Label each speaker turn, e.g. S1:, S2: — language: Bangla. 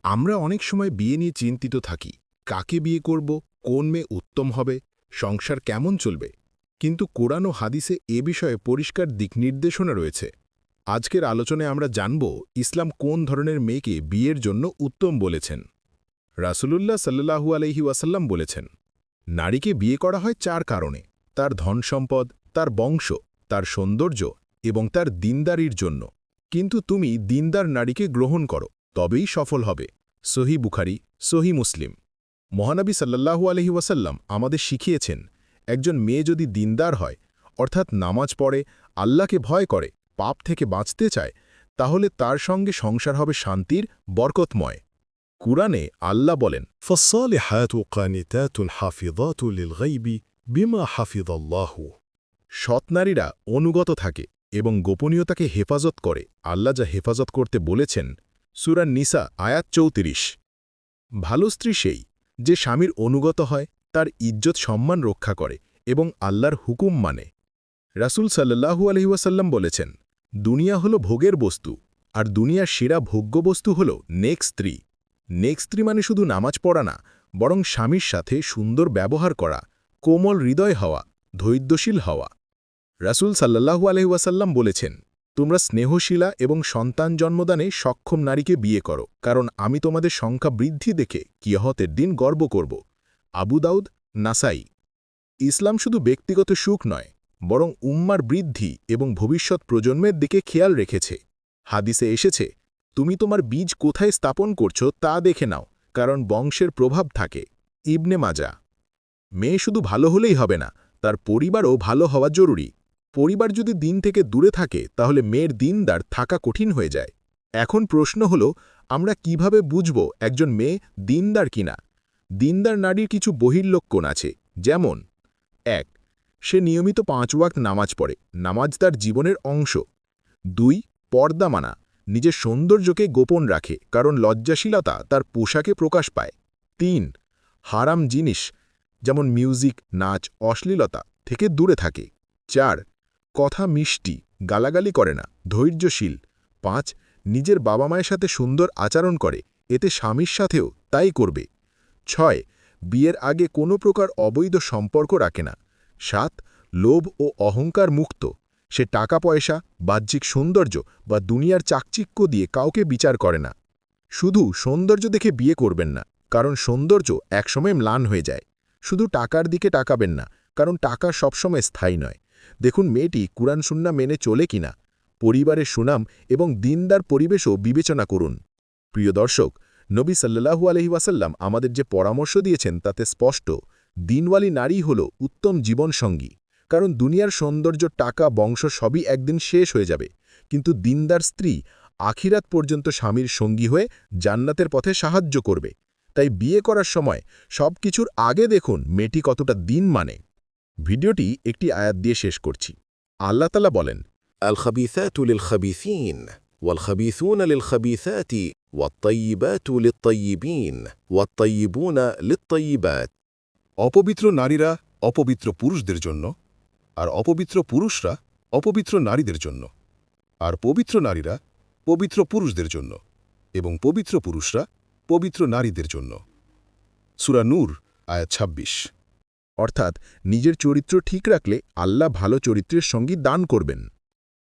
S1: আমরা অনেক সময় বিয়ে নিয়ে চিন্তিত থাকি, কাকে বিয়ে করব, কোন মেয়ে উত্তম হবে, সংসার কেমন চলবে। কিন্তু কোরআন ও হাদিসে এ বিষয়ে পরিষ্কার দিক নির্দেশনা রয়েছে। আজকের আলোচনায় আমরা জানব ইসলাম কোন ধরনের মেয়েকে বিয়ের জন্য উত্তম বলেছেন। রাসূলুল্লাহ সাল্লাল্লাহু আলাইহি ওয়াসাল্লাম বলেছেন, নারীকে বিয়ে করা হয় 4 কারণে: তার ধনসম্পদ, তার বংশ, তার সৌন্দর্য এবং তার দিনদারির জন্য। কিন্তু তুমি দিনদার নারীকে গ্রহণ করো, তবেই সফল হবে। সহি বুখারী, সহি মুসলিম। মহানবী সাল্লাল্লাহু আলাইহি ওয়াসাল্লাম আমাদের শিখিয়েছেন, একজন মেয়ে যদি দিনদার হয়, অর্থাৎ নামাজ পড়ে, আল্লাহকে ভয় করে, পাপ থেকে বাঁচতে চায়, তাহলে তার সঙ্গে সংসার হবে শান্তির, বরকতময়। কুরআনে আল্লাহ বলেন,
S2: فالصالحات قانتات حافظات للغيب بما حفظ الله
S1: সৎ নারীরা অনুগত থাকে এবং গোপনীয়তাকে হেফাজত করে আল্লাহ যা হেফাজত করতে বলেছেন। সূরা নিসা আয়াত ৩৪। ভালো স্ত্রী সেই যে স্বামীর অনুগত হয়, তার ইজ্জত সম্মান রক্ষা করে এবং আল্লাহর হুকুম মানে। রাসূল সাল্লাল্লাহু আলাইহি ওয়াসাল্লাম বলেছেন, দুনিয়া হল ভোগের বস্তু, আর দুনিয়ার সেরা ভোগ্যবস্তু হল নেক স্ত্রী। নেক স্ত্রী মানে শুধু নামাজ পড়া না, বরং স্বামীর সাথে সুন্দর ব্যবহার করা, কোমল হৃদয় হওয়া, ধৈর্যশীল হওয়া। রাসূল সাল্লাল্লাহু আলাইহি ওয়াসাল্লাম বলেছেন, তোমরা স্নেহশীলা এবং সন্তান জন্মদানে সক্ষম নারীকে বিয়ে করো, কারণ আমি তোমাদের সংখ্যা বৃদ্ধি দেখে কিয়ামতের দিন গর্ব করব। আবু দাউদ, নাসাই। ইসলাম শুধু ব্যক্তিগত সুখ নয়, বরং উম্মার বৃদ্ধি এবং ভবিষ্যৎ প্রজন্মের দিকে খেয়াল রেখেছে। হাদিসে এসেছে, তুমি তোমার বীজ কোথায় স্থাপন করছো তা দেখে নাও, কারণ বংশের প্রভাব থাকে। ইবনে মাজা। মেয়ে শুধু ভালো হলেই হবে না, তার পরিবারও ভালো হওয়া জরুরি। পরিবার যদি দিন থেকে দূরে থাকে, তাহলে মেয়ের দিনদার থাকা কঠিন হয়ে যায়। এখন প্রশ্ন হল, আমরা কিভাবে বুঝব একজন মেয়ে দিনদার কিনা? দিনদার নারীর কিছু বহির্লক্ষণ আছে, যেমন: ১. সে নিয়মিত 5 ওয়াক্ত নামাজ পড়ে, নামাজ তার জীবনের অংশ। 2. পর্দা মানা, নিজের সৌন্দর্যকে গোপন রাখে, কারণ লজ্জাশীলতা তার পোশাকে প্রকাশ পায়। 3. হারাম জিনিস যেমন মিউজিক, নাচ, অশ্লীলতা থেকে দূরে থাকে। 4. কথা মিষ্টি, গালাগালি করে না, ধৈর্যশীল। 5. নিজের বাবা মায়ের সাথে সুন্দর আচরণ করে, এতে স্বামীর সাথেও তাই করবে। 6. বিয়ের আগে কোনো প্রকার অবৈধ সম্পর্ক রাখে না। 7. লোভ ও অহংকার মুক্ত, সে টাকা পয়সা, বাহ্যিক সৌন্দর্য বা দুনিয়ার চাকচিক্য দিয়ে কাউকে বিচার করে না। শুধু সৌন্দর্য দেখে বিয়ে করবেন না, কারণ সৌন্দর্য একসময় ম্লান হয়ে যায়। শুধু টাকার দিকে তাকাবেন না, কারণ টাকা সবসময় স্থায়ী নয়। দেখুন মেয়েটি কুরআন সুন্নাহ মেনে চলে কিনা। পরিবারের সুনাম এবং দিনদার পরিবেশও বিবেচনা করুন। প্রিয় দর্শক, নবী সাল্লাল্লাহু আলাইহি ওয়াসাল্লাম আমাদের যে পরামর্শ দিয়েছেন তাতে স্পষ্ট, দিনওয়ালি নারী হল উত্তম জীবনসঙ্গী। কারণ দুনিয়ার সৌন্দর্য, টাকা, বংশ সবই একদিন শেষ হয়ে যাবে, কিন্তু দিনদার স্ত্রী আখিরাত পর্যন্ত স্বামীর সঙ্গী হয়ে জান্নাতের পথে সাহায্য করবে। তাই বিয়ে করার সময় সবকিছুর আগে দেখুন মেয়েটি কতটা দিন মানে। ভিডিওটি একটি আয়াত দিয়ে শেষ করছি। আল্লাহ তাআলা বলেন,
S2: الخبيثات للخبيثين والخبيثون للخبيثات والطيبات للطيبين والطيبون للطيبات অপবিত্র নারীরা অপবিত্র পুরুষদের জন্য, আর অপবিত্র পুরুষরা অপবিত্র নারীদের জন্য, আর পবিত্র নারীরা পবিত্র পুরুষদের জন্য, এবং পবিত্র পুরুষরা পবিত্র নারীদের জন্য। সূরা নূর আয়াত ২৬।
S1: অর্থাৎ নিজের চরিত্র ঠিক রাখলে আল্লাহ ভালো চরিত্রের সঙ্গী দান করবেন।